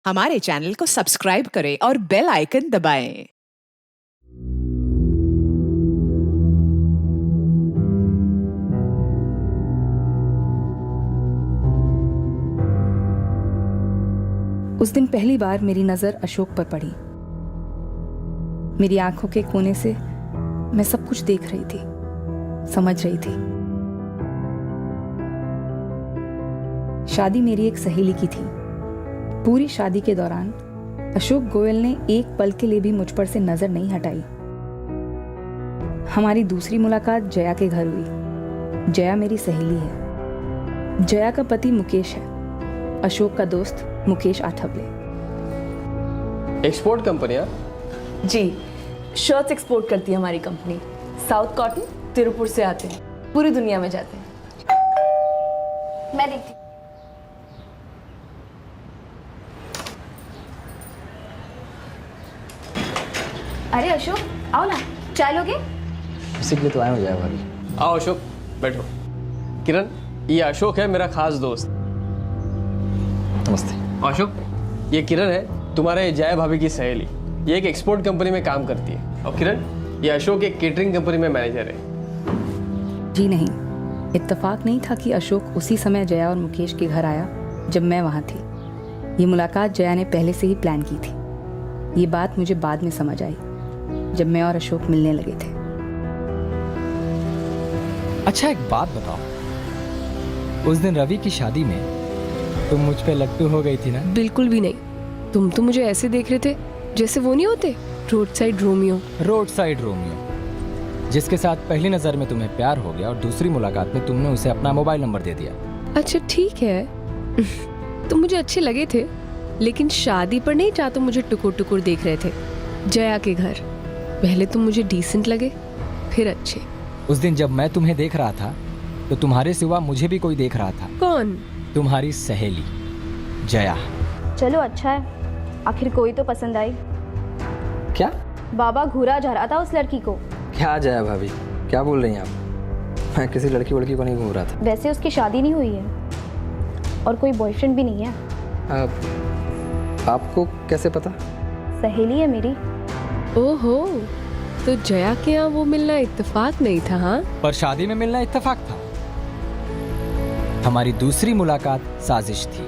हमारे चैनल को सब्सक्राइब करें और बेल आइकन दबाएं। उस दिन पहली बार मेरी नजर अशोक पर पड़ी। मेरी आंखों के कोने से मैं सब कुछ देख रही थी, समझ रही थी। शादी मेरी एक सहेली की थी। पूरी शादी के दौरान अशोक गोयल ने एक पल के लिए भी मुझ पर से नजर नहीं हटाई। हमारी दूसरी मुलाकात जया के घर हुई। जया मेरी सहेली है। जया का पति मुकेश है, अशोक का दोस्त मुकेश आठवले। एक्सपोर्ट कंपनियां? जी, शर्ट्स एक्सपोर्ट करती है हमारी कंपनी। साउथ कॉटन तिरुपुर से आते हैं, पूरी दुनिया में जाते हैं। मैं देखती हूँ। अरे अशोक, आओ ना, चाय लोगे? इसी के लिए तो आए हो जाए भाभी। आओ अशोक, बैठो। किरण, ये अशोक है मेरा खास दोस्त। नमस्ते। अशोक, ये किरण है तुम्हारे जया भाभी की सहेली। ये एक एक्सपोर्ट कंपनी में काम करती है। और किरण, ये अशोक एक केटरिंग कंपनी में मैनेजर है। जी नहीं, इत्तेफाक नहीं था कि अशोक उसी समय जया और मुकेश के घर आया जब मैं वहां थी। ये मुलाकात जया ने पहले से ही प्लान की थी। ये बात मुझे बाद में समझ आई, जब मैं और अशोक मिलने लगे थे। अच्छा एक बात बताओ, उस दिन रवि की शादी में तुम मुझ पे लट्टू हो गई थी ना? बिल्कुल भी नहीं। तुम तो मुझे ऐसे देख रहे थे जैसे वो नहीं होते road side Romeo. Road side Romeo, जिसके साथ पहली नजर में तुम्हें प्यार हो गया और दूसरी मुलाकात में तुमने उसे अपना मोबाइल नंबर दे दिया। अच्छा ठीक है, तुम मुझे अच्छे लगे थे, लेकिन शादी पर नहीं चाहते मुझे टुकुर टुकुर देख रहे थे। जया के घर पहले तुम मुझे डिसेंट लगे, फिर अच्छे। उस दिन जब मैं तुम्हें देख रहा था तो तुम्हारे सिवा मुझे भी कोई देख रहा था। कौन? तुम्हारी सहेली जया। चलो अच्छा है, आखिर कोई तो पसंद आई। क्या? बाबा घूरा जा रहा था उस लड़की को। क्या जया भाभी, क्या बोल रही हैं आप? मैं किसी लड़की वड़की को नहीं घूम रहा था। वैसे उसकी शादी नहीं हुई है और कोई बॉयफ्रेंड भी नहीं है। आपको कैसे पता? सहेली है मेरी। ओहो, तो जया के यहाँ वो मिलना इत्तेफाक नहीं था? हाँ, पर शादी में मिलना इत्तेफाक था। हमारी दूसरी मुलाकात साजिश थी।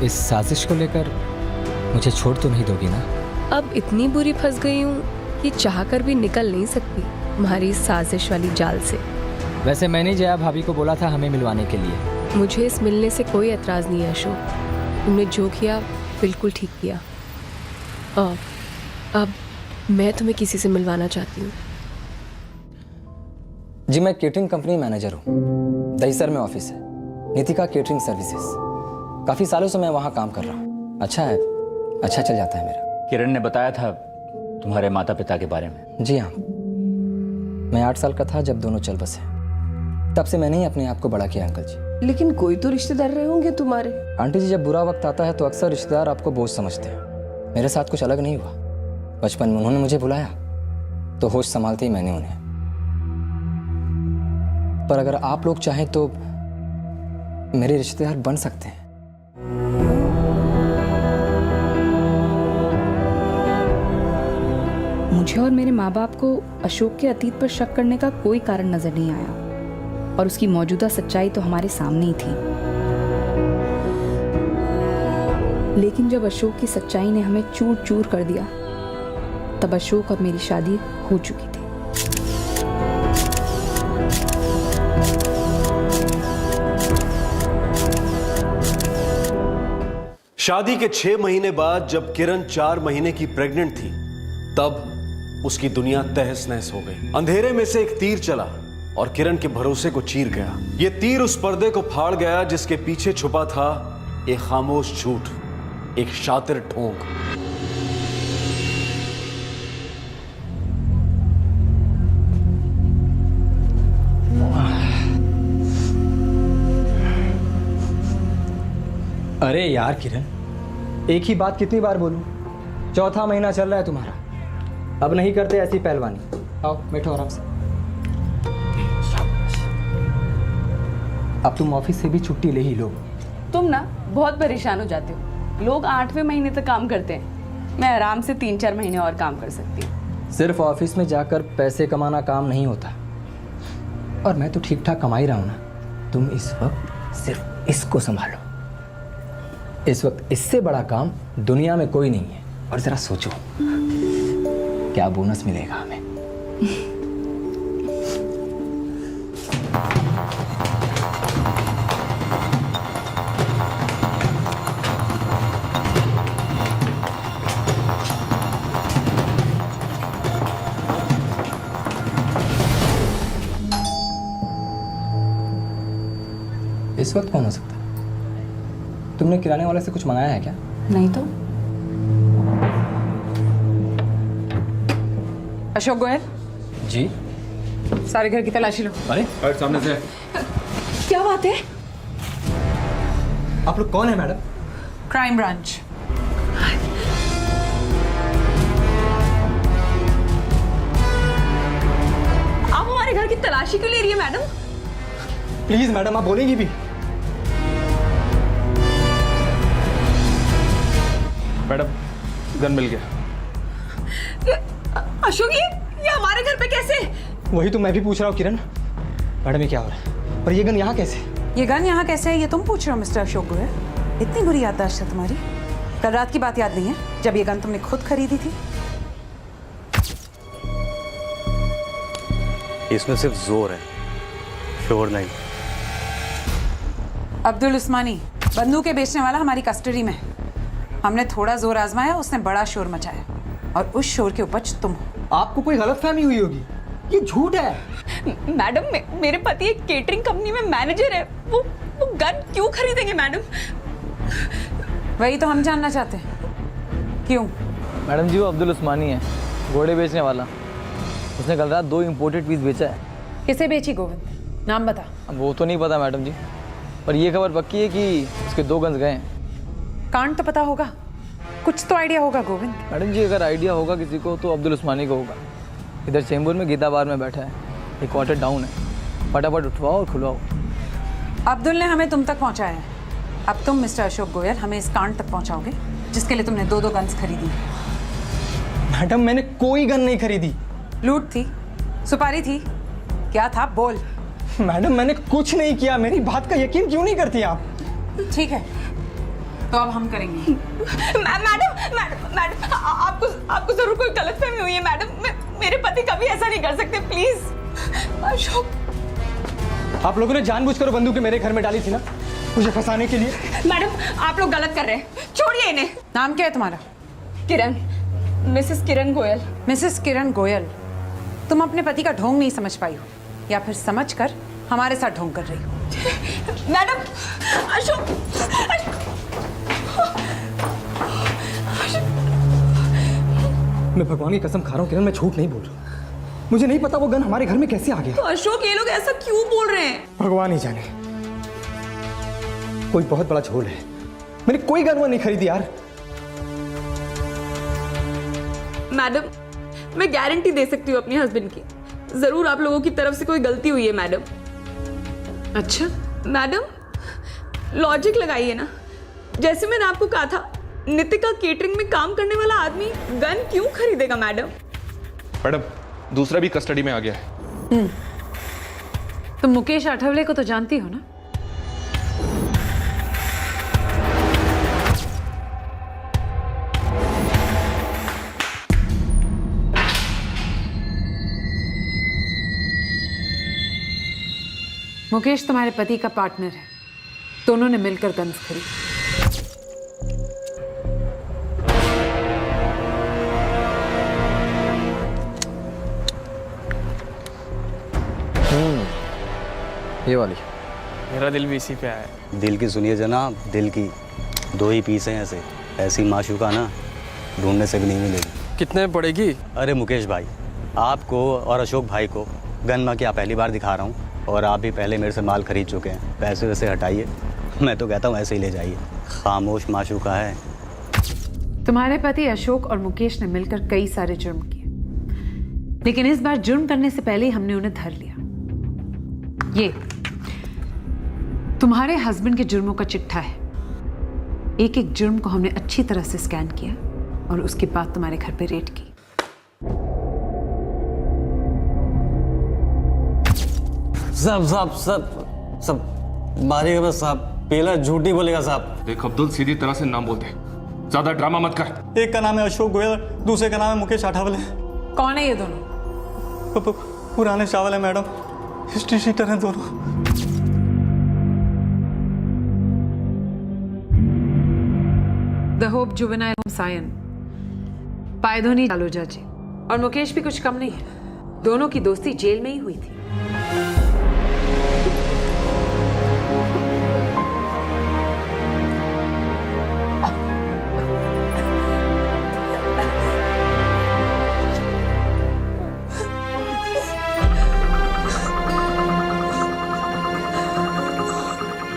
इस साजिश को लेकर मुझे छोड़ तो नहीं दोगी ना? अब इतनी बुरी फंस गई हूँ कि चाहकर भी निकल नहीं सकती तुम्हारी इस साजिश वाली जाल से। वैसे मैंने जया भाभी को बोला था हमें मिलवाने के लिए। मुझे इस मिलने से कोई एतराज नहीं है अशोक, तुमने जो किया बिल्कुल ठीक किया। अब मैं तुम्हें किसी से मिलवाना चाहती हूँ। जी मैं केटरिंग कंपनी मैनेजर हूँ। दहीसर में ऑफिस है, नीतिका केटरिंग सर्विसेज। काफी सालों से मैं वहाँ काम कर रहा हूँ। अच्छा है, अच्छा चल जाता है मेरा। किरण ने बताया था तुम्हारे माता पिता के बारे में। जी हाँ, मैं 8 साल का था जब दोनों चल बसे। तब से मैंने ही अपने आप को बड़ा किया अंकल जी। लेकिन कोई तो रिश्तेदार रहे होंगे तुम्हारे। आंटी जी, जब बुरा वक्त आता है तो अक्सर रिश्तेदार आपको बोझ समझते हैं। मेरे साथ कुछ अलग नहीं हुआ। बचपन में उन्होंने मुझे बुलाया तो होश संभालते ही मैंने उन्हें। पर अगर आप लोग चाहें तो मेरे रिश्तेदार बन सकते हैं। मुझे और मेरे माँ बाप को अशोक के अतीत पर शक करने का कोई कारण नजर नहीं आया, और उसकी मौजूदा सच्चाई तो हमारे सामने ही थी। लेकिन जब अशोक की सच्चाई ने हमें चूर चूर कर दिया, तब अशोक और मेरी शादी हो चुकी थी। शादी के 6 महीने बाद जब किरण 4 महीने की प्रेग्नेंट थी, तब उसकी दुनिया तहस नहस हो गई। अंधेरे में से एक तीर चला और किरण के भरोसे को चीर गया। यह तीर उस पर्दे को फाड़ गया जिसके पीछे छुपा था एक खामोश झूठ, एक शातिर ठोंक। अरे यार किरण, एक ही बात कितनी बार बोलूं? 4था महीना चल रहा है तुम्हारा, अब नहीं करते ऐसी पहलवानी। आओ बैठो आराम से। अब तुम ऑफिस से भी छुट्टी ले ही लो। तुम ना बहुत परेशान हो जाते हो। लोग 8वें महीने तक काम करते हैं, मैं आराम से 3-4 महीने और काम कर सकती हूँ। सिर्फ ऑफिस में जाकर पैसे कमाना काम नहीं होता, और मैं तो ठीक ठाक कमा ही रहा हूँ ना। तुम इस वक्त सिर्फ इसको संभालो। इस वक्त इससे बड़ा काम दुनिया में कोई नहीं है। और जरा सोचो क्या बोनस मिलेगा हमें। इस वक्त कौन हो सकता है? तुमने किराने वाले से कुछ मंगाया है क्या? नहीं तो। अशोक गोयल, जी। सारे घर की तलाशी लो। अरे सामने से। क्या बात है? आप लोग कौन है मैडम? Crime branch. आप हमारे घर की तलाशी क्यों ले रही है मैडम? प्लीज मैडम, आप बोलेंगी भी। मैडम, गन मिल गया। अशोक, ये हमारे घर पे कैसे? वही तो मैं भी पूछ रहा हूँ किरण। मैडम ये क्या हो रहा है? पर ये गन यहाँ कैसे? ये गन यहाँ कैसे है ये तुम पूछ रहे हो मिस्टर अशोक गोयल? इतनी बुरी याददाश्त है तुम्हारी। कल रात की बात याद नहीं है जब ये गन तुमने खुद खरीदी थी? इसमें सिर्फ जोर है, शोर नहीं। अब्दुल उस्मानी, बंदूकें बेचने वाला, हमारी कस्टडी में है। हमने थोड़ा जोर आजमाया, उसने बड़ा शोर मचाया, और उस शोर की उपज तुम हो। आपको कोई गलतफहमी हुई होगी, ये झूठ है। मैडम, मेरे पति एक केटरिंग कंपनी में मैनेजर है। वो गन क्यों खरीदेंगे मैडम? वही तो हम जानना चाहते हैं, क्यों? मैडम जी, वो अब्दुल उस्मानी है, घोड़े बेचने वाला। उसने कल रात 2 इंपोर्टेड पीस बेचा है। किसे बेची गोविंद? नाम बता। अब वो तो नहीं पता मैडम जी, पर ये खबर पक्की है कि उसके 2 गन्स गए हैं। कांड तो पता होगा, कुछ तो आइडिया होगा गोविंद। मैडम जी, अगर आइडिया होगा किसी को तो अब्दुल उस्मानी को होगा। इधर चेंबूर में गीता बार में बैठा है, एक क्वार्टर डाउन है। फटाफट उठवाओ और खुलवाओ। अब्दुल ने हमें तुम तक पहुंचाया है। अब तुम मिस्टर अशोक गोयल हमें इस कांड तक पहुंचाओगे जिसके लिए तुमने 2-2 गन्स खरीदी। मैडम, मैंने कोई गन नहीं खरीदी। लूट थी, सुपारी थी, क्या था बोल। मैडम, मैंने कुछ नहीं किया। मेरी बात का यकीन क्यों नहीं करती आप? ठीक है, तो अब हम करेंगे। मैडम, आपको जरूर कोई गलतफहमी हुई है मैडम। मेरे पति कभी ऐसा नहीं कर सकते, प्लीज। अशोक, आप लोगों ने जानबूझकर बंदूकें मेरे घर में डाली थी ना, मुझे फंसाने के लिए। मैडम, आप लोग गलत कर रहे हैं, छोड़िए इन्हें। नाम क्या है तुम्हारा? किरण, मिसेस किरण गोयल। मिसेस किरण गोयल, तुम अपने पति का ढोंग नहीं समझ पाई हो, या फिर समझकर हमारे साथ ढोंग कर रही हो। मैडम, अशोक, मैं भगवान की कसम खा रहा हूँ किरण, मैं झूठ नहीं बोल रहा। मुझे नहीं पता वो गन हमारे घर में कैसे आ गया। तो अशोक, ये लोग ऐसा क्यों बोल रहे हैं? भगवान ही जाने, कोई बहुत बड़ा झोल है। मैंने कोई गन वो नहीं खरीदी यार। मैडम, मैं गारंटी दे सकती हूँ अपने हस्बैंड की, जरूर आप लोगों की तरफ से कोई गलती हुई है मैडम। अच्छा, मैडम, लॉजिक लगाइए ना। जैसे मैंने आपको कहा था, नितिका केटरिंग में काम करने वाला आदमी गन क्यों खरीदेगा मैडम? मैडम, दूसरा भी कस्टडी में आ गया है। तुम मुकेश आठवले को तो जानती हो ना? मुकेश तुम्हारे पति का पार्टनर है, दोनों ने मिलकर गन्स खरीदी। ये वाली। मेरा दिल भी इसी पे आया है। दिल की सुनिए जनाब, दिल की 2 ही पीस हैं ऐसे। ऐसी माशूका ना ढूंढने से भी नहीं मिलेगी। कितने में पड़ेगी? अरे मुकेश भाई, आपको और अशोक भाई को गन मैं क्या पहली बार दिखा रहा हूँ, और आप भी पहले मेरे से माल खरीद चुके हैं। पैसे वैसे हटाइए, मैं तो कहता हूँ ऐसे ही ले जाइए। खामोश माशूका है। तुम्हारे पति अशोक और मुकेश ने मिलकर कई सारे जुर्म किए, लेकिन इस बार जुर्म करने से पहले ही हमने उन्हें धर लिया। ये तुम्हारे हस्बैंड के जुर्मों का चिट्ठा है। एक एक जुर्म को हमने अच्छी तरह से स्कैन किया और उसके बाद तुम्हारे घर पे रेड की। सब बारी बस साहब, पहला झूठी बोलेगा साहब। देख अब्दुल, सीधी तरह से नाम बोलते, ज्यादा ड्रामा मत कर। एक का नाम है अशोक गोयल, दूसरे का नाम है मुकेश आठावले। कौन है ये दोनों? पुराने चावल है मैडम, हिस्ट्री शीटर हैं दोनों। The hope juvenile home Sion, Pydhonie Jaloja ji और मुकेश भी कुछ कम नहीं है। दोनों की दोस्ती जेल में ही हुई थी।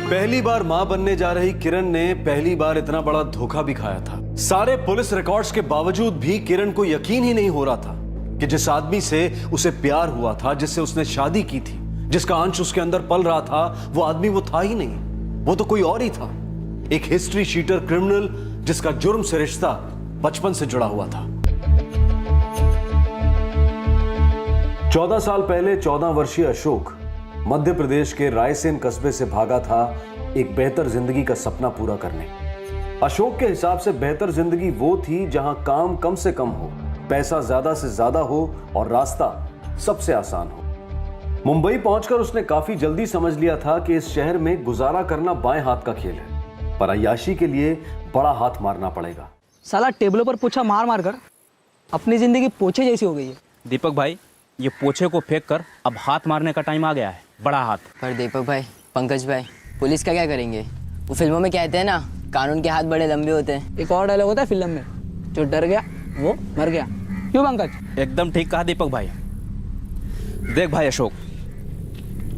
पहली बार मां बनने जा रही किरण ने पहली बार इतना बड़ा धोखा भी खाया था। सारे पुलिस रिकॉर्ड्स के बावजूद भी किरण को यकीन ही नहीं हो रहा था कि जिस आदमी से उसे प्यार हुआ था, जिससे उसने शादी की थी, जिसका अंश उसके अंदर पल रहा था, वो आदमी वो था ही नहीं, वो तो कोई और ही था। एक हिस्ट्री शीटर क्रिमिनल जिसका जुर्म से रिश्ता बचपन से जुड़ा हुआ था। 14 साल पहले 14 वर्षीय अशोक मध्य प्रदेश के रायसेन कस्बे से भागा था एक बेहतर जिंदगी का सपना पूरा करने। अशोक के हिसाब से बेहतर जिंदगी वो थी जहां काम कम से कम हो, पैसा ज्यादा से ज्यादा हो और रास्ता सबसे आसान हो। मुंबई पहुंचकर उसने काफी जल्दी समझ लिया था कि इस शहर में गुजारा करना बाएं हाथ का खेल है, पर अय्याशी के लिए बड़ा हाथ मारना पड़ेगा। साला टेबलों पर पोछा मार मार कर अपनी जिंदगी पोछे जैसी हो गई है। दीपक भाई, ये पोछे को फेंक कर अब हाथ मारने का टाइम आ गया है, बड़ा हाथ। पर दीपक भाई, पंकज भाई, पुलिस का क्या करेंगे? वो फिल्मों में कहते हैं ना, कानून के हाथ बड़े लंबे होते हैं। एक और डायलॉग होता है फिल्म में, जो डर गया वो मर गया। क्यों पंकज? एकदम ठीक कहा दीपक भाई। देख भाई अशोक,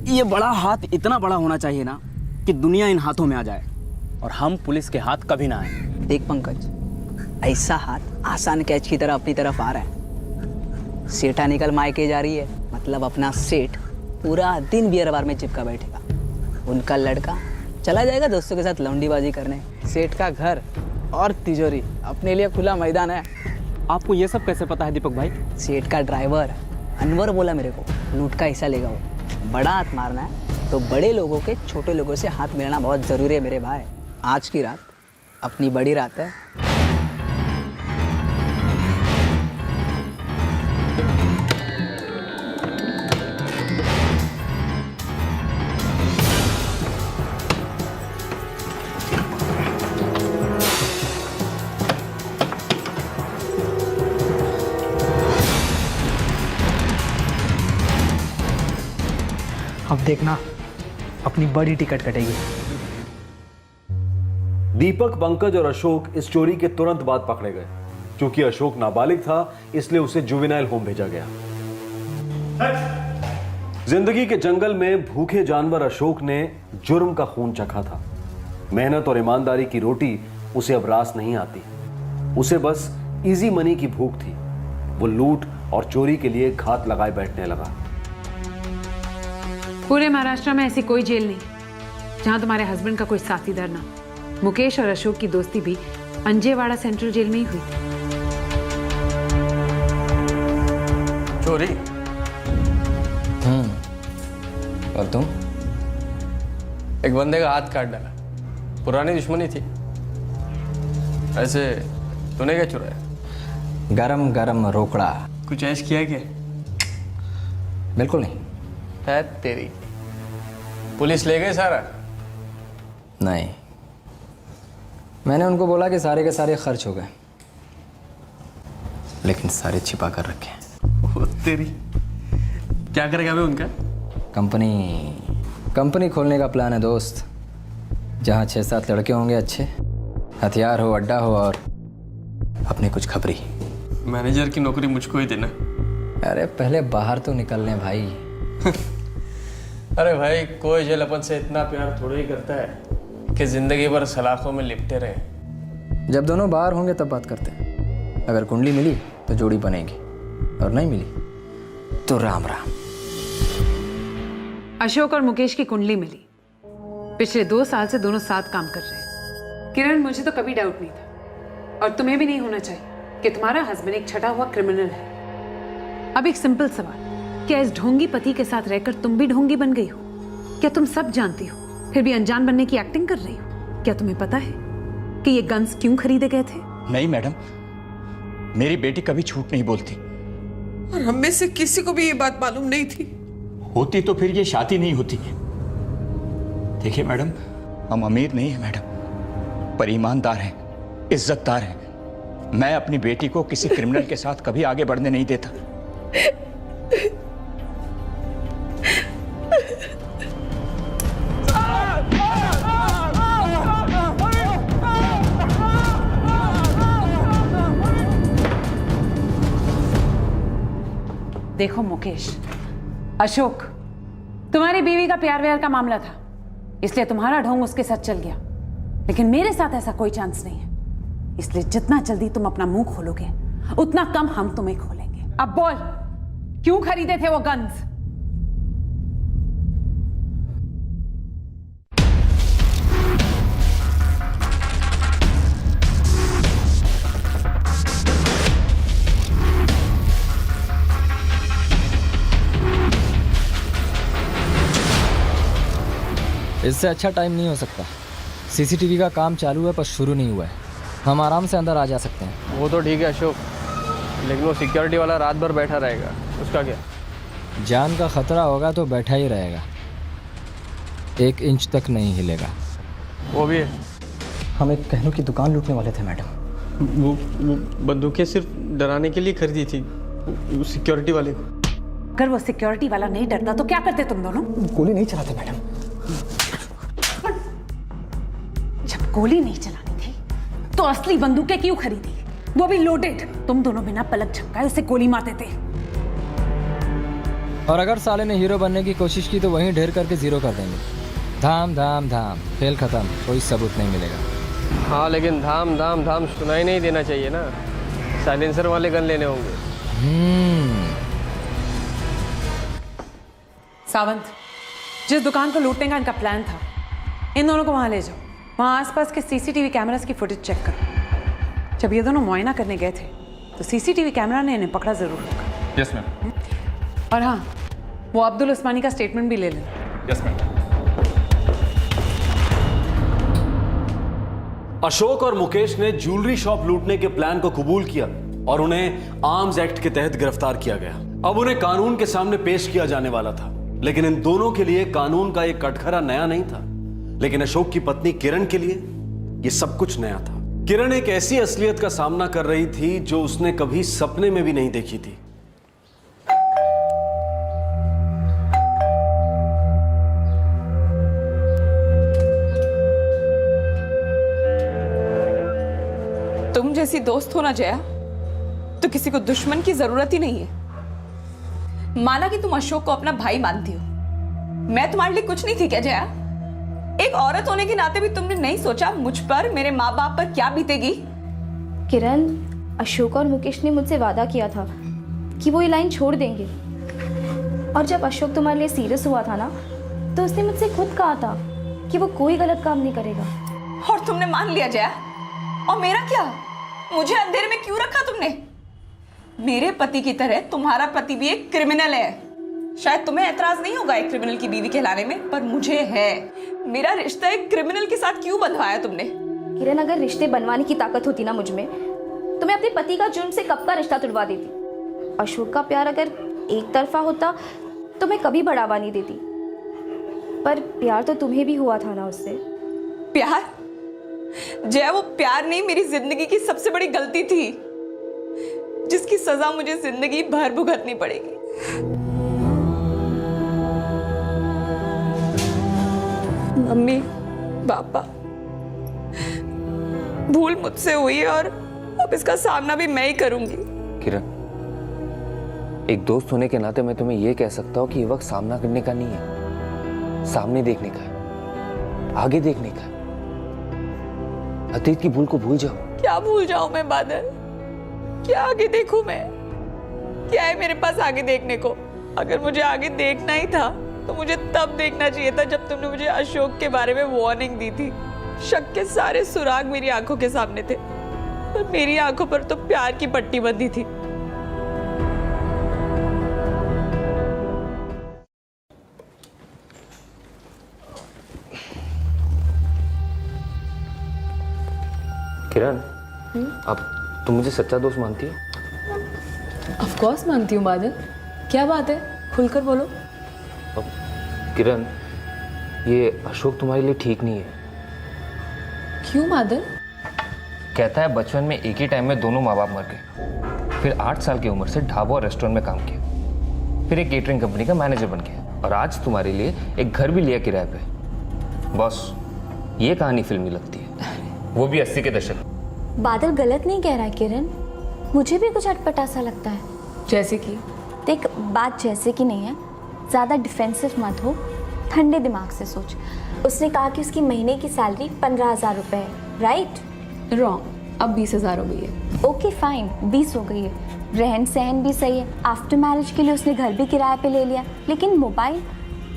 ये बड़ा हाथ इतना बड़ा होना चाहिए ना कि दुनिया इन हाथों में आ जाए और हम पुलिस के हाथ कभी ना आए। देख पंकज, ऐसा हाथ आसान कैच की तरह अपनी तरफ आ रहा है। सेठा निकल मायके जा रही है, मतलब अपना सेठ पूरा दिन बियर बार में चिपका बैठेगा। उनका लड़का चला जाएगा दोस्तों के साथ लौंडीबाजी करने। सेठ का घर और तिजोरी अपने लिए खुला मैदान है। आपको ये सब कैसे पता है दीपक भाई? सेठ का ड्राइवर अनवर बोला मेरे को, लूट का हिस्सा लेगा वो। बड़ा हाथ मारना है तो बड़े लोगों के छोटे लोगों से हाथ मिलाना बहुत ज़रूरी है मेरे भाई। आज की रात अपनी बड़ी रात है। अब देखना अपनी बड़ी टिकट कटेगी। दीपक, पंकज और अशोक इस चोरी के तुरंत बाद पकड़े गए। क्योंकि अशोक नाबालिग था, इसलिए उसे जुवेनाइल होम भेजा गया। जिंदगी के जंगल में भूखे जानवर अशोक ने जुर्म का खून चखा था। मेहनत और ईमानदारी की रोटी उसे अब रास नहीं आती। उसे बस इजी मनी की भूख थी। वो लूट और चोरी के लिए घात लगाए बैठने लगा। पूरे महाराष्ट्र में ऐसी कोई जेल नहीं जहां तुम्हारे हस्बैंड का कोई साथीदार ना। मुकेश और अशोक की दोस्ती भी अंजेवाड़ा सेंट्रल जेल में ही हुई थी। चोरी? और तुम? एक बंदे का हाथ काट डाला। पुरानी दुश्मनी थी। ऐसे तूने क्या चुराया? गरम गरम रोकड़ा। कुछ ऐश किया क्या? बिल्कुल नहीं। है तेरी। पुलिस ले गए सारा? नहीं, मैंने उनको बोला कि सारे के सारे खर्च हो गए, लेकिन सारे छिपा कर रखे हैं। वो तेरी। क्या करेगा बे उनका? कंपनी खोलने का प्लान है दोस्त, जहाँ 6-7 लड़के होंगे अच्छे, हथियार हो, अड्डा हो और अपनी कुछ खबरी। मैनेजर की नौकरी मुझको ही देना। अरे पहले बाहर तो निकलने भाई। अरे भाई, कोई जेल अपन से इतना प्यार थोड़ा ही करता है कि जिंदगी भर सलाखों में लिपटे रहे। जब दोनों बाहर होंगे तब बात करते हैं। अगर कुंडली मिली तो जोड़ी बनेगी, और नहीं मिली तो राम राम। अशोक और मुकेश की कुंडली मिली। पिछले 2 साल से दोनों साथ काम कर रहे हैं। किरण, मुझे तो कभी डाउट नहीं था, और तुम्हें भी नहीं होना चाहिए कि तुम्हारा हस्बैंड एक छटा हुआ क्रिमिनल है। अब एक सिंपल सवाल, क्या इस ढोंगी पति के साथ रहकर तुम भी ढोंगी बन गई हो? क्या तुम सब जानती हो फिर भी अनजान बनने की एक्टिंग कर रही हो? क्या तुम्हें पता है कि ये गन्स क्यों खरीदे गए थे? नहीं मैडम, मेरी बेटी कभी झूठ नहीं बोलती। और हम में से किसी को भी ये बात मालूम नहीं थी। होती तो फिर ये शादी नहीं होती। देखिए मैडम, हम अमीर नहीं हैं मैडम, पर ईमानदार हैं, इज्जतदार हैं। मैं अपनी बेटी को किसी क्रिमिनल के साथ कभी आगे बढ़ने नहीं देता। देखो मुकेश, अशोक तुम्हारी बीवी का प्यार व्यार का मामला था, इसलिए तुम्हारा ढोंग उसके साथ चल गया, लेकिन मेरे साथ ऐसा कोई चांस नहीं है। इसलिए जितना जल्दी तुम अपना मुंह खोलोगे उतना कम हम तुम्हें खोलेंगे। अब बोल, क्यों खरीदे थे वो गन्स? इससे अच्छा टाइम नहीं हो सकता। सीसीटीवी का काम चालू है पर शुरू नहीं हुआ है। हम आराम से अंदर आ जा सकते हैं। वो तो ठीक है अशोक, लेकिन वो सिक्योरिटी वाला रात भर बैठा रहेगा, उसका क्या? जान का खतरा होगा तो बैठा ही रहेगा, 1 इंच तक नहीं हिलेगा। वो भी है। हम एक कहनों की दुकान लूटने वाले थे मैडम। वो बंदूकें सिर्फ डराने के लिए खरीदी थी सिक्योरिटी वाले को। अगर वो सिक्योरिटी वाला नहीं डरता तो क्या करते तुम दोनों? गोली नहीं चलाते मैडम। जब गोली नहीं चलानी थी तो असली बंदूकें क्यों खरीदी, वो भी लोडेड? तुम दोनों बिना पलक झपकाए उसे गोली मारते थे। और अगर साले ने हीरो बनने की कोशिश की तो वहीं ढेर करके जीरो कर देंगे। धाम धाम धाम, खेल खत्म, कोई सबूत नहीं मिलेगा। हाँ, लेकिन धाम धाम धाम सुनाई नहीं देना चाहिए ना, साइलेंसर वाले गन लेने होंगे। सावंत, जिस दुकान को लूटने का इनका प्लान था, इन दोनों को वहां ले जाओ। वहां आसपास के सीसीटीवी कैमरास की फुटेज चेक करो। जब ये दोनों मुआयना करने गए थे तो सीसीटीवी कैमरा ने इन्हें पकड़ा जरूर होगा। Yes ma'am. और हाँ, वो अब्दुल उस्मानी का स्टेटमेंट भी ले लेना। Yes ma'am. अशोक और मुकेश ने ज्वेलरी शॉप लूटने के प्लान को कबूल किया और उन्हें आर्म्स एक्ट के तहत गिरफ्तार किया गया। अब उन्हें कानून के सामने पेश किया जाने वाला था, लेकिन इन दोनों के लिए कानून का एक कटघरा नया नहीं था, लेकिन अशोक की पत्नी किरण के लिए यह सब कुछ नया था। किरण एक ऐसी असलियत का सामना कर रही थी जो उसने कभी सपने में भी नहीं देखी थी। तुम जैसी दोस्त हो ना जया, तो किसी को दुश्मन की जरूरत ही नहीं है। माना कि तुम अशोक को अपना भाई मानती हो, मैं तुम्हारे लिए कुछ नहीं थी क्या जया? एक औरत होने के नाते भी तुमने नहीं सोचा मुझ पर, मेरे माँ बाप पर क्या बीतेगी? किरण, अशोक और मुकेश ने मुझसे वादा किया था कि वो ये लाइन छोड़ देंगे, और जब अशोक तुम्हारे लिए सीरियस हुआ था ना, तो उसने मुझसे खुद कहा था कि वो कोई गलत काम नहीं करेगा। और तुमने मान लिया जया? और मेरा क्या? मुझे अंधेरे में क्यों रखा तुमने? मेरे पति की तरह तुम्हारा पति भी एक क्रिमिनल है। शायद तुम्हें एतराज नहीं होगा एक क्रिमिनल की बीवी कहलाने में, पर मुझे है। मेरा रिश्ता एक क्रिमिनल के साथ क्यों बंधवाया तुमने? किरण, अगर रिश्ते बनवाने की ताकत होती ना मुझ में, तो मैं अपने पति का जुर्म से कब का रिश्ता तुड़वा देती। अशोक का प्यार अगर एक तरफा होता तो मैं कभी बढ़ावा नहीं देती, पर प्यार तो तुम्हें भी हुआ था ना उससे। प्यार? जया, वो प्यार नहीं, मेरी जिंदगी की सबसे बड़ी गलती थी, जिसकी सजा मुझे जिंदगी भर भुगतनी पड़ेगी। मम्मी, पापा, भूल मुझसे हुई है और अब इसका सामना भी मैं ही करूंगी। किरण, एक दोस्त होने के नाते मैं तुम्हें यह कह सकता हूं कि ये वक्त सामना करने का नहीं है, सामने देखने का है, आगे देखने का है। अतीत की भूल को भूल जाओ। क्या भूल जाऊं मैं बादल? क्या आगे देखूं मैं? क्या है मेरे पास आगे देखने को? अगर मुझे आगे देखना ही था तो मुझे तब देखना चाहिए था जब तुमने मुझे अशोक के बारे में वार्निंग दी थी। शक के सारे सुराग मेरी आंखों के सामने थे, और मेरी आंखों पर तो प्यार की पट्टी बंधी थी। किरण, अब तुम मुझे सच्चा दोस्त मानती हो? ऑफ कोर्स मानती हूँ बादल, क्या बात है, खुलकर बोलो। अब किरण, ये अशोक तुम्हारे लिए ठीक नहीं है। क्यों बादल? कहता है बचपन में एक ही टाइम में दोनों माँ बाप मर गए, फिर 8 साल की उम्र से ढाबा और रेस्टोरेंट में काम किया, फिर एक केटरिंग कंपनी का मैनेजर बन गया, और आज तुम्हारे लिए एक घर भी लिया किराए पे। बॉस, ये कहानी फिल्मी लगती है, वो भी 80 के दशक। बादल गलत नहीं कह रहा है किरण, मुझे भी कुछ अटपटा सा लगता है। जैसे कि? देख, बात जैसे कि नहीं है, ज़्यादा डिफेंसिव मत हो, ठंडे दिमाग से सोच। उसने कहा कि उसकी महीने की सैलरी 15,000 रुपये है, राइट? रॉन्ग, अब 20,000 हो गई है। ओके फाइन, 20 हो गई है, रहन सहन भी सही है, आफ्टर मैरिज के लिए उसने घर भी किराए पे ले लिया, लेकिन मोबाइल,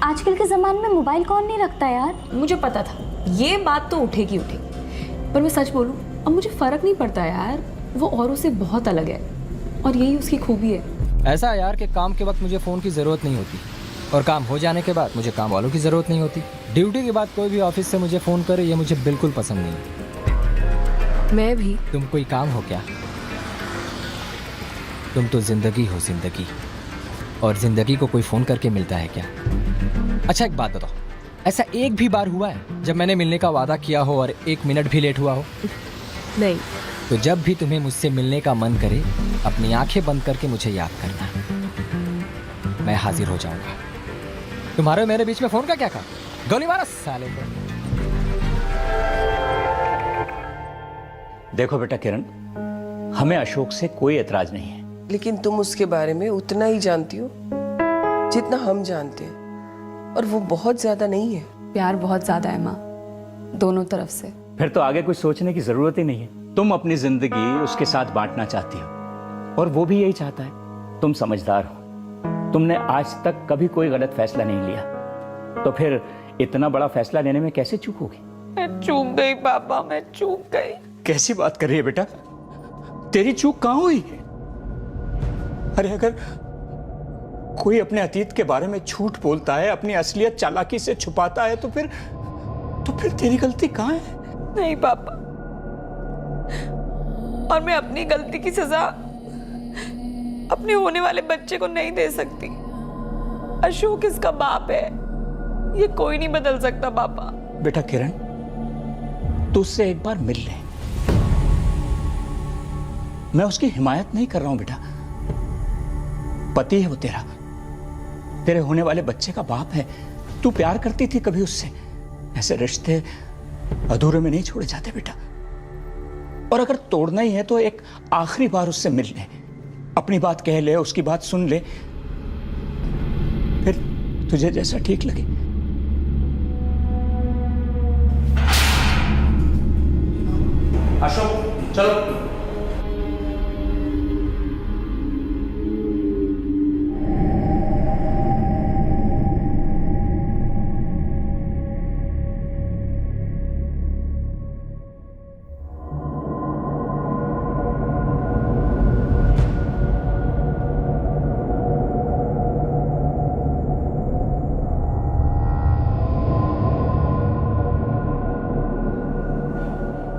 आजकल के ज़माने में मोबाइल कौन नहीं रखता यार? मुझे पता था ये बात तो उठेगी, पर मैं सच बोलूँ, अब मुझे फ़र्क नहीं पड़ता यार, वो औरों से बहुत अलग है, और यही उसकी खूबी है। ऐसा है यार कि काम के वक्त मुझे फ़ोन की ज़रूरत नहीं होती, और काम हो जाने के बाद मुझे काम वालों की ज़रूरत नहीं होती। ड्यूटी के बाद कोई भी ऑफिस से मुझे फ़ोन करे, ये मुझे बिल्कुल पसंद नहीं है। मैं भी। तुम कोई काम हो क्या? तुम तो ज़िंदगी हो, ज़िंदगी, और ज़िंदगी को कोई फ़ोन करके मिलता है क्या? अच्छा एक बात बताओ, ऐसा एक भी बार हुआ है जब मैंने मिलने का वादा किया हो और 1 मिनट भी लेट हुआ हो? नहीं। तो जब भी तुम्हें मुझसे मिलने का मन करे, अपनी आंखें बंद करके मुझे याद करना, मैं हाजिर हो जाऊंगा। तुम्हारे मेरे बीच में फोन का क्या काम? गोली मारा साले को। देखो बेटा किरण, हमें अशोक से कोई एतराज नहीं है, लेकिन तुम उसके बारे में उतना ही जानती हो जितना हम जानते हैं, और वो बहुत ज्यादा नहीं है। प्यार बहुत ज़्यादा है माँ, दोनों तरफ से। फिर तो आगे कुछ सोचने की जरूरत ही नहीं है। तुम अपनी जिंदगी उसके साथ बांटना चाहती हो, और वो भी यही चाहता है। तुम समझदार हो, तुमने आज तक कभी कोई गलत फैसला नहीं लिया, तो फिर इतना बड़ा फैसला लेने में कैसे चूक होगी? मैं चूक गई पापा, मैं चूक गई। कैसी बात कर रही है बेटा, तेरी चूक कहां हुई? अरे अगर कोई अपने अतीत के बारे में झूठ बोलता है, अपनी असलियत चालाकी से छुपाता है, तो फिर तेरी गलती कहां है? नहीं पापा, और मैं अपनी गलती की सजा अपने होने वाले बच्चे को नहीं दे सकती। अशोक इसका बाप है, ये कोई नहीं बदल सकता पापा। बेटा किरण, तू उससे एक बार मिल ले। मैं उसकी हिमायत नहीं कर रहा हूं बेटा, पति है वो तेरा, तेरे होने वाले बच्चे का बाप है। तू प्यार करती थी कभी उससे? ऐसे रिश्ते अधूरे में नहीं छोड़े जाते बेटा। और अगर तोड़ना ही है तो एक आखिरी बार उससे मिल ले, अपनी बात कह ले, उसकी बात सुन ले, फिर तुझे जैसा ठीक लगे। अशोक चलो।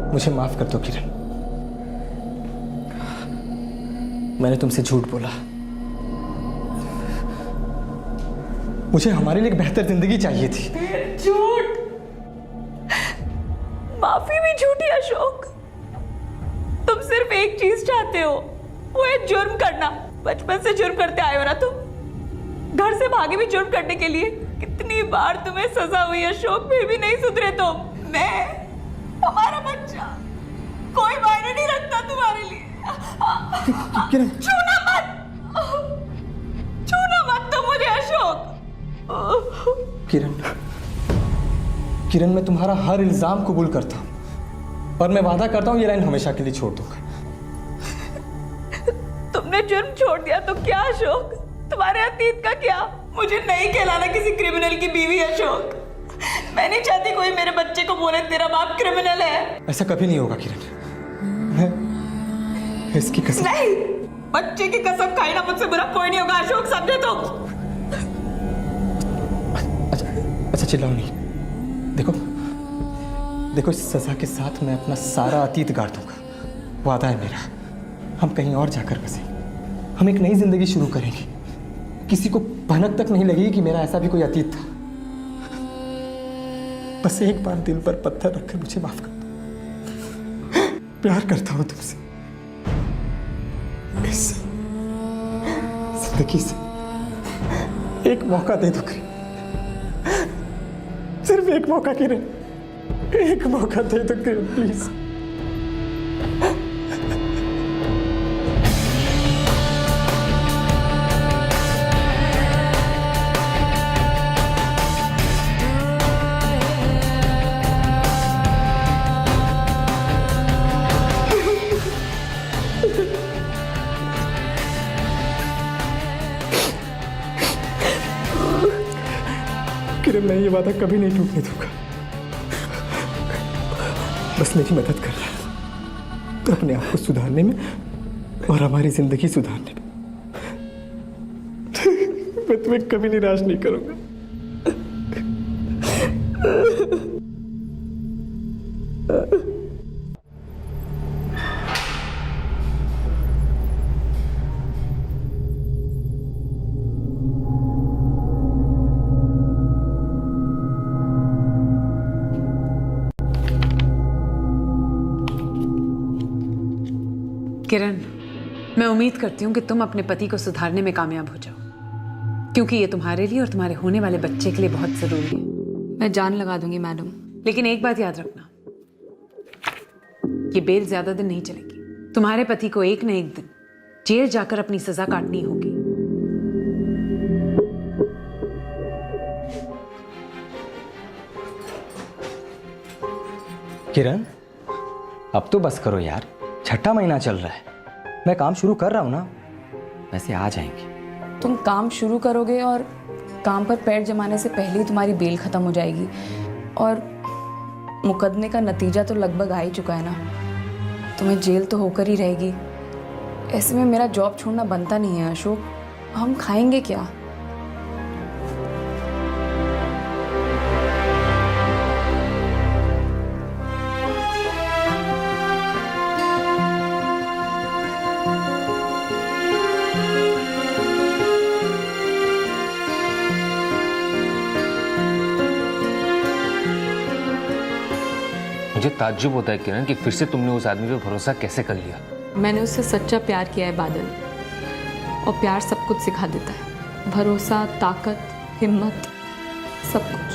मुझे माफ कर दो किरण, मैंने तुमसे झूठ बोला। मुझे हमारे लिए एक बेहतर जिंदगी चाहिए थी। झूठ, माफी भी झूठी अशोक। तुम सिर्फ एक चीज चाहते हो, वो है जुर्म करना। बचपन से जुर्म करते आए हो ना तुम, घर से भागे भी जुर्म करने के लिए। कितनी बार तुम्हें सजा हुई अशोक, फिर भी नहीं सुधरे तुम। मैं, हमारा बच्चा, कोई मायने नहीं रखता तुम्हारे लिए। छूना मत, छूना मत तुम मुझे अशोक। किरण, मैं तुम्हारा हर इल्जाम कबूल करता हूं, और मैं वादा करता हूं ये लाइन हमेशा के लिए छोड़ दूंगा। तुमने जुर्म छोड़ दिया तो क्या अशोक? तुम्हारे अतीत का क्या? मुझे नहीं कहलाना किसी क्रिमिनल की बीवी अशोक। मैं नहीं चाहती कोई मेरे बच्चे को बोले तेरा बाप क्रिमिनल है। ऐसा कभी नहीं होगा किरण, मैं इसकी कसम। नहीं, बच्चे की कसम खाई ना, मुझसे बुरा कोई नहीं होगा अशोक, समझे तुम? अच्छा चिल्लाओ नहीं। देखो इस सजा के साथ मैं अपना सारा अतीत गाड़ दूंगा। वादा है मेरा, हम कहीं और जाकर बसेंगे, हम एक नई जिंदगी शुरू करेंगे। किसी को भनक तक नहीं लगेगी कि मेरा ऐसा भी कोई अतीत था। बस एक बार दिल पर पत्थर रखकर मुझे माफ कर दो। प्यार करता हूं तुमसे। इस जिंदगी से एक मौका दे दो किरण, सिर्फ एक मौका किरण, एक मौका दे दो किरण प्लीज। किरण मैं ये वादा कभी नहीं टूटने दूंगा। बस मेरी मदद कर रहा है तो अपने आप को सुधारने में और हमारी जिंदगी सुधारने में। मैं तुम्हें कभी निराश नहीं करूंगा। किरण, मैं उम्मीद करती हूँ कि तुम अपने पति को सुधारने में कामयाब हो जाओ, क्योंकि ये तुम्हारे लिए और तुम्हारे होने वाले बच्चे के लिए बहुत जरूरी है। मैं जान लगा दूंगी मैडम। लेकिन एक बात याद रखना, ये बेल ज्यादा दिन नहीं चलेगी। तुम्हारे पति को एक न एक दिन जेल जाकर अपनी सजा काटनी होगी। किरण अब तो बस करो यार, छठा महीना चल रहा है, मैं काम शुरू कर रहा हूं ना, वैसे आ जाएंगे। तुम काम शुरू करोगे और काम पर पैर जमाने से पहले ही तुम्हारी बेल खत्म हो जाएगी, और मुकदमे का नतीजा तो लगभग आ ही चुका है ना, तुम्हें जेल तो होकर ही रहेगी। ऐसे में मेरा जॉब छोड़ना बनता नहीं है अशोक, हम खाएंगे क्या? मुझे ताज्जुब होता है किरण कि फिर से तुमने उस आदमी पे भरोसा कैसे कर लिया। मैंने उससे सच्चा प्यार किया है बादल, और प्यार सब कुछ सिखा देता है, भरोसा, ताकत, हिम्मत, सब कुछ।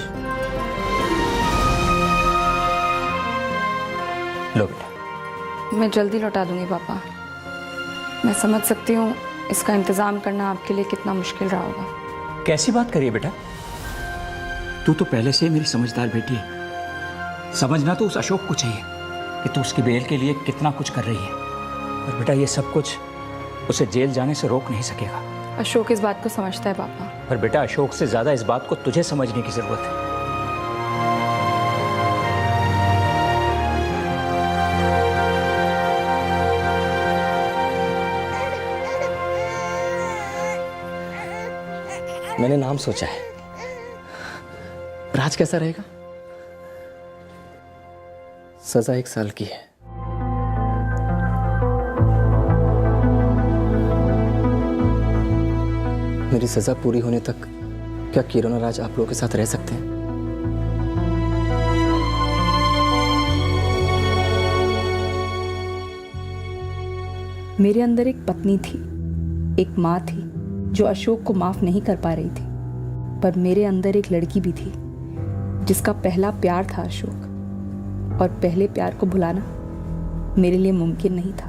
लो बेटा। मैं जल्दी लौटा दूंगी पापा। मैं समझ सकती हूँ इसका इंतजाम करना आपके लिए कितना मुश्किल रहा होगा। कैसी बात करिए बेटा, तू तो पहले से मेरी समझदार बेटी है। समझना तो उस अशोक को चाहिए कि तू उसकी बेल के लिए कितना कुछ कर रही है, और बेटा ये सब कुछ उसे जेल जाने से रोक नहीं सकेगा। अशोक इस बात को समझता है पापा। पर बेटा अशोक से ज्यादा इस बात को तुझे समझने की जरूरत है। मैंने नाम सोचा है, राज कैसा रहेगा? सजा 1 साल की है। मेरी सजा पूरी होने तक क्या किरण और राज आप लोगों के साथ रह सकते हैं? मेरे अंदर एक पत्नी थी, एक माँ थी जो अशोक को माफ नहीं कर पा रही थी, पर मेरे अंदर एक लड़की भी थी जिसका पहला प्यार था अशोक, और पहले प्यार को भुलाना मेरे लिए मुमकिन नहीं था।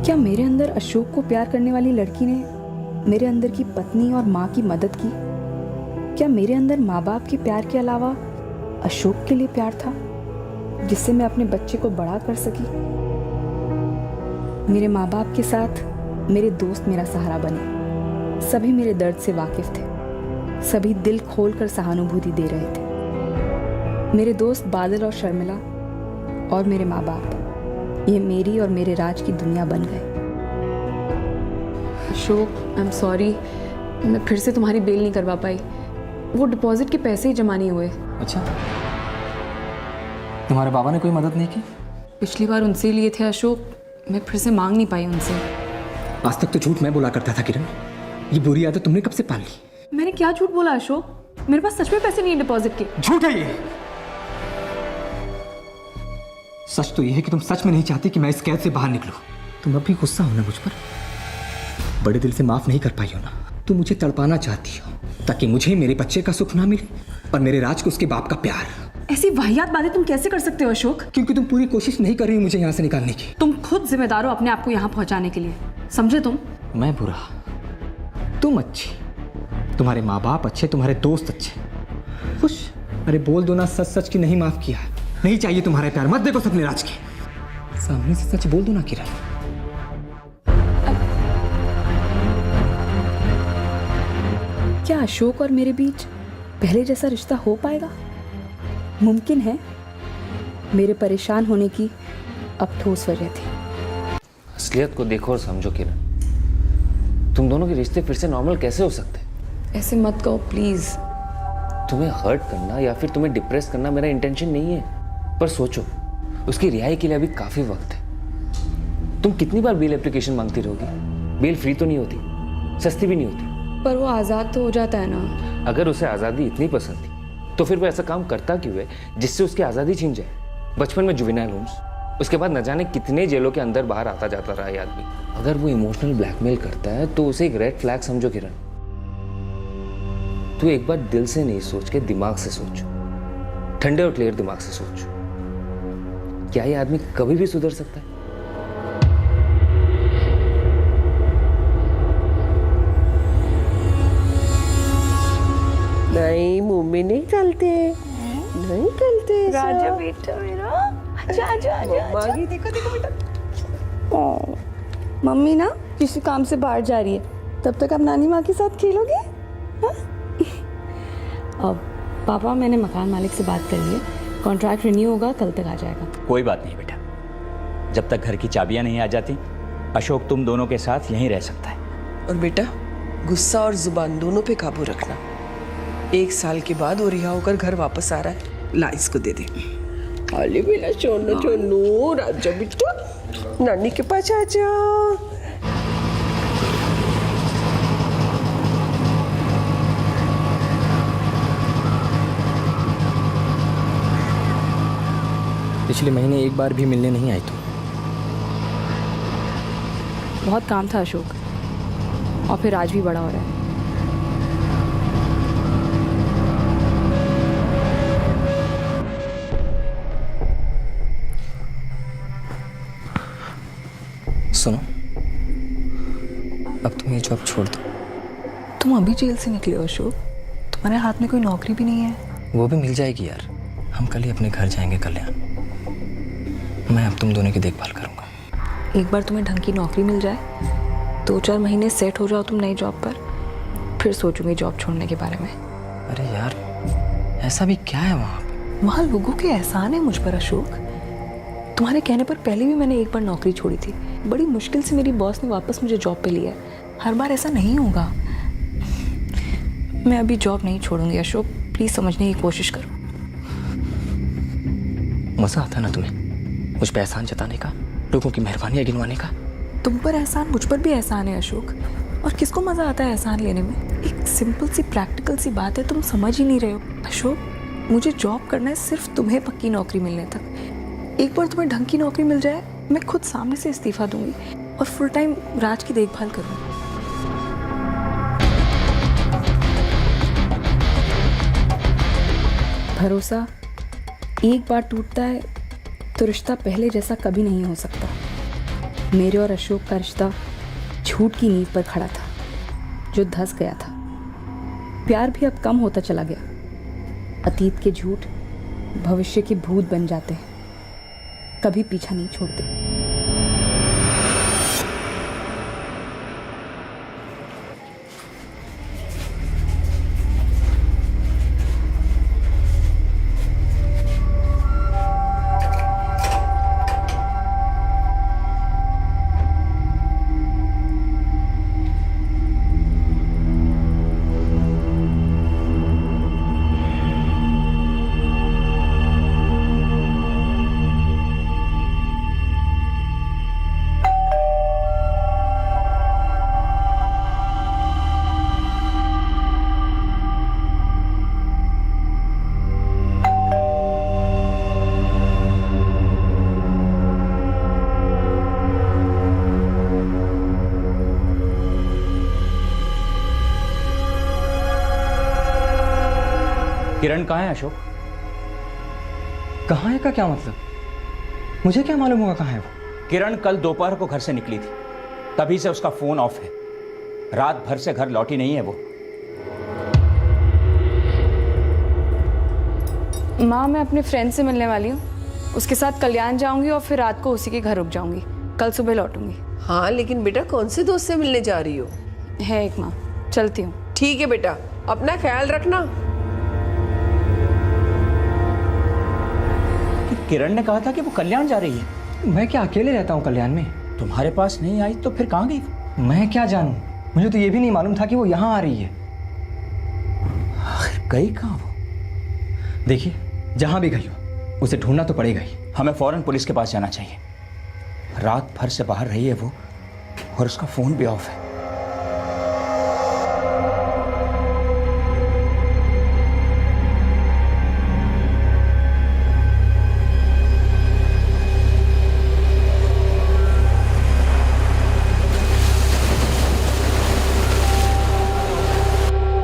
क्या मेरे अंदर अशोक को प्यार करने वाली लड़की ने मेरे अंदर की पत्नी और माँ की मदद की? क्या मेरे अंदर माँ बाप के प्यार के अलावा अशोक के लिए प्यार था जिससे मैं अपने बच्चे को बड़ा कर सकी? मेरे माँ बाप के साथ मेरे दोस्त मेरा सहारा बने। सभी मेरे दर्द से वाकिफ थे, सभी दिल खोलकर सहानुभूति दे रहे थे। मेरे दोस्त बादल और शर्मिला और मेरे माँ बाप, ये मेरी और मेरे राज की दुनिया बन गए। अशोक, आई एम सॉरी, मैं फिर से तुम्हारी बेल नहीं करवा पाई। वो डिपॉजिट के पैसे ही जमा नहीं हुए। अच्छा, तुम्हारे बाबा ने कोई मदद नहीं की? पिछली बार उनसे ही लिए थे अशोक, मैं फिर से मांग नहीं पाई उनसे। आज तक तो झूठ मैं बोला करता था किरण, ये बुरी आदत तुमने कब से पाल ली? मैंने क्या झूठ बोला अशोक? मेरे पास सच में पैसे नहीं है डिपॉजिट के। झूठ है ये। सच तो ये है कि तुम सच में नहीं चाहती कि मैं इस कैद से बाहर निकलूं। तुम अब भी गुस्सा हो ना मुझ पर? बड़े दिल से माफ नहीं कर पाई हो ना? तुम मुझे तड़पाना चाहती हो ताकि मुझे मेरे बच्चे का सुख ना मिले और मेरे राज को उसके बाप का प्यार। ऐसी वाहियात बातें तुम कैसे कर सकते हो अशोक? क्योंकि तुम पूरी कोशिश नहीं कर रही हो मुझे यहाँ से निकालने की। तुम खुद जिम्मेदार हो अपने आप को यहाँ पहुँचाने के लिए, समझे तुम? मैं बुरा, तुम अच्छी, तुम्हारे माँ बाप अच्छे, तुम्हारे दोस्त अच्छे, खुश। अरे बोल दो ना सच सच की नहीं माफ किया, नहीं चाहिए तुम्हारा प्यार, मत देखो सपने राज के सामने से, सच बोल दो ना किरण। क्या अशोक और मेरे बीच पहले जैसा रिश्ता हो पाएगा? मुमकिन है। मेरे परेशान होने की अब ठोस वजह थी। असलियत को देखो और समझो किरण, तुम दोनों के रिश्ते फिर से नॉर्मल कैसे हो सकते हैं? ऐसे मत कहो प्लीज। तुम्हें हर्ट करना या फिर तुम्हें डिप्रेस करना मेरा इंटेंशन नहीं है, पर सोचो उसकी रिहाई के लिए अभी काफी वक्त है। तुम कितनी बार बेल एप्लीकेशन मांगती रहोगी? बेल फ्री तो नहीं होती, सस्ती भी नहीं होती। पर वो आजाद तो हो जाता है ना। अगर उसे आजादी इतनी पसंद थी तो फिर वो ऐसा काम करता क्यों है जिससे उसकी आजादी छीन जाए? बचपन में जुवेनाइल होम्स, उसके बाद न जाने कितने जेलों के अंदर बाहर आता जाता रहा ये आदमी। अगर वो इमोशनल ब्लैकमेल करता है तो उसे एक रेड फ्लैग समझो किरण। तू एक बार दिल से नहीं सोच के दिमाग से सोच, ठंडे और क्लियर दिमाग से सोच। क्या ये आदमी कभी भी सुधर सकता है? नहीं, मुंह में नहीं चलते, नहीं चलते। राजा बेटा मेरा, आजा आजा आजा। देखो देखो बेटा। मम्मी ना किसी काम से बाहर जा रही है, तब तक आप नानी माँ के साथ खेलोगे? अब पापा, मैंने मकान मालिक से बात कर ली है, कॉन्ट्रैक्ट रिन्यू होगा, कल तक आ जाएगा। कोई बात नहीं बेटा, जब तक घर की चाबियां नहीं आ जाती अशोक तुम दोनों के साथ यहीं रह सकता है। और बेटा, गुस्सा और जुबान दोनों पे काबू रखना। 1 साल के बाद वो रिहा होकर घर वापस आ रहा है, ला इसको दे दे। खाली बिना छोड़ो छोड़ो, राजा बेटा नानी के पास आ जाओ। पिछले महीने एक बार भी मिलने नहीं आई तुम। बहुत काम था अशोक, और फिर आज भी बड़ा हो रहा है। सुनो, अब तुम ये जॉब छोड़ दो। तुम अभी जेल से निकले हो अशोक, तुम्हारे हाथ में कोई नौकरी भी नहीं है। वो भी मिल जाएगी यार, हम कल ही अपने घर जाएंगे कल्याण। मैं अब तुम दोनों की देखभाल करूंगा। एक बार तुम्हें ढंग की नौकरी मिल जाए, 2-4 महीने सेट हो जाओ तुम नई जॉब पर, फिर सोचूंगी जॉब छोड़ने के बारे में। अरे यार, ऐसा भी क्या है वहाँ पे? वहाँ लोगों के एहसान है मुझ पर अशोक। तुम्हारे कहने पर पहले भी मैंने एक बार नौकरी छोड़ी थी, बड़ी मुश्किल से मेरी बॉस ने वापस मुझे जॉब पे लिया। हर बार ऐसा नहीं होगा। मैं अभी जॉब नहीं छोड़ूंगी अशोक, प्लीज समझने की कोशिश करो। मजा आता ना तुम्हें मुझ पे एहसान जताने का, लोगों की मेहरबानियां गिनवाने का? तुम पर एहसान, मुझ पर भी एहसान है अशोक। और किसको मजा आता है एहसान लेने में? एक सिंपल सी प्रैक्टिकल सी बात है, तुम समझ ही नहीं रहे हो अशोक। मुझे जॉब करना है सिर्फ तुम्हें पक्की नौकरी मिलने तक। एक बार तुम्हें ढंग की नौकरी मिल जाए, मैं खुद सामने से इस्तीफा दूंगी और फुल टाइम राज की देखभाल करूंगी। भरोसा एक बार टूटता है तो रिश्ता पहले जैसा कभी नहीं हो सकता। मेरे और अशोक का रिश्ता झूठ की नींव पर खड़ा था, जो धंस गया था। प्यार भी अब कम होता चला गया। अतीत के झूठ भविष्य के भूत बन जाते हैं, कभी पीछा नहीं छोड़ते। किरण कहाँ है अशोक? कहाँ है का क्या मतलब? मुझे क्या मालूम होगा कहाँ है वो? किरण कल दोपहर को घर से निकली थी, तभी से उसका फोन ऑफ है। रात भर से घर लौटी नहीं है वो। माँ, मैं अपने फ्रेंड से मिलने वाली हूँ। उसके साथ कल्याण जाऊंगी और फिर रात को उसी के घर रुक जाऊंगी। कल सुबह लौटूंगी। हाँ, लेकिन बेटा कौन से दोस्त से मिलने जा रही हो? है एक माँ, चलती हूँ। ठीक है बेटा, अपना ख्याल रखना। किरण ने कहा था कि वो कल्याण जा रही है। मैं क्या अकेले रहता हूँ कल्याण में? तुम्हारे पास नहीं आई तो फिर कहाँ गई? मैं क्या जानूँ, मुझे तो ये भी नहीं मालूम था कि वो यहाँ आ रही है। आखिर गई कहाँ वो? देखिए, जहाँ भी गई हो उसे ढूंढना तो पड़ेगा ही। हमें फौरन पुलिस के पास जाना चाहिए। रात भर से बाहर रही है वो और उसका फोन भी ऑफ है।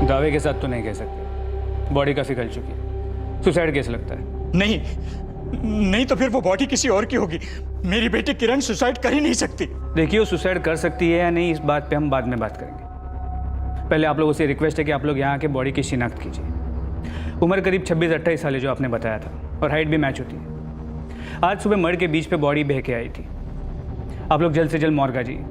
दावे के साथ तो नहीं कह सकते, बॉडी काफी गल चुकी है। सुसाइड केस लगता है। नहीं तो फिर वो बॉडी किसी और की होगी। मेरी बेटी किरण सुसाइड कर ही नहीं सकती। देखिए, वो सुसाइड कर सकती है या नहीं, इस बात पे हम बाद में बात करेंगे। पहले आप लोगों से रिक्वेस्ट है कि आप लोग यहाँ के बॉडी की शिनाख्त कीजिए। उम्र करीब 26-28 साल है जो आपने बताया था, और हाइट भी मैच होती है। आज सुबह मर्ग के बीच पे बॉडी बह के आई थी। आप लोग जल्द से जल्द मॉर्ग आ जाइए।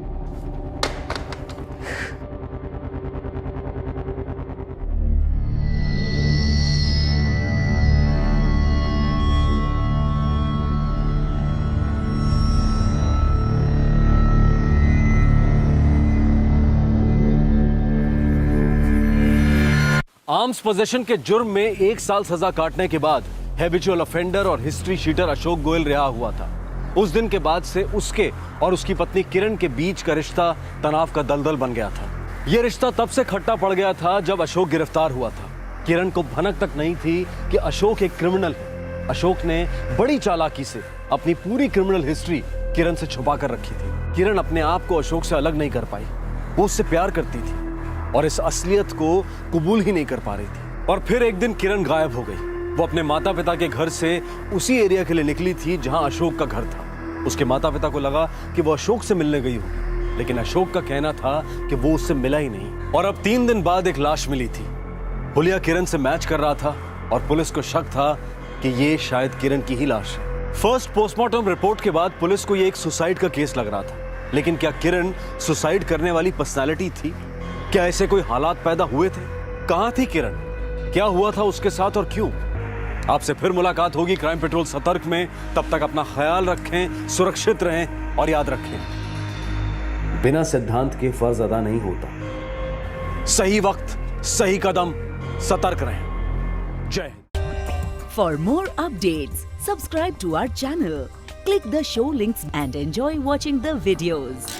आर्म्स पोजेशन के जुर्म में 1 साल सजा काटने के बाद हैबिचुअल ऑफेंडर और हिस्ट्री शीटर अशोक गोयल रिहा हुआ था। उस दिन के बाद से उसके और उसकी पत्नी किरण के बीच का रिश्ता तनाव का दलदल बन गया था। यह रिश्ता तब से खट्टा पड़ गया था जब अशोक गिरफ्तार हुआ था। किरण को भनक तक नहीं थी कि अशोक एक क्रिमिनल है। अशोक ने बड़ी चालाकी से अपनी पूरी क्रिमिनल हिस्ट्री किरण से छुपा कर रखी थी। किरण अपने आप को अशोक से अलग नहीं कर पाई। वो उससे प्यार करती थी और इस असलियत को कबूल ही नहीं कर पा रही थी। और फिर एक दिन किरण गायब हो गई। वो अपने माता पिता के घर से उसी एरिया के लिए निकली थी जहां अशोक का घर था। उसके माता पिता को लगा कि वो अशोक से मिलने गई होगी, लेकिन अशोक का कहना था कि वो उससे मिला ही नहीं। और अब 3 दिन बाद एक लाश मिली थी। हुलिया किरण से मैच कर रहा था और पुलिस को शक था कि ये शायद किरण की ही लाश है। फर्स्ट पोस्टमार्टम रिपोर्ट के बाद पुलिस को ये एक सुसाइड का केस लग रहा था, लेकिन क्या किरण सुसाइड करने वाली पर्सनैलिटी थी? क्या ऐसे कोई हालात पैदा हुए थे? कहां थी किरण? क्या हुआ था उसके साथ और क्यों? आपसे फिर मुलाकात होगी क्राइम पेट्रोल सतर्क में। तब तक अपना ख्याल रखें, सुरक्षित रहें और याद रखें, बिना सिद्धांत के फर्ज अदा नहीं होता। सही वक्त, सही कदम, सतर्क रहें। जय Hind. For more updates, subscribe to our channel, click the show links and enjoy watching the videos.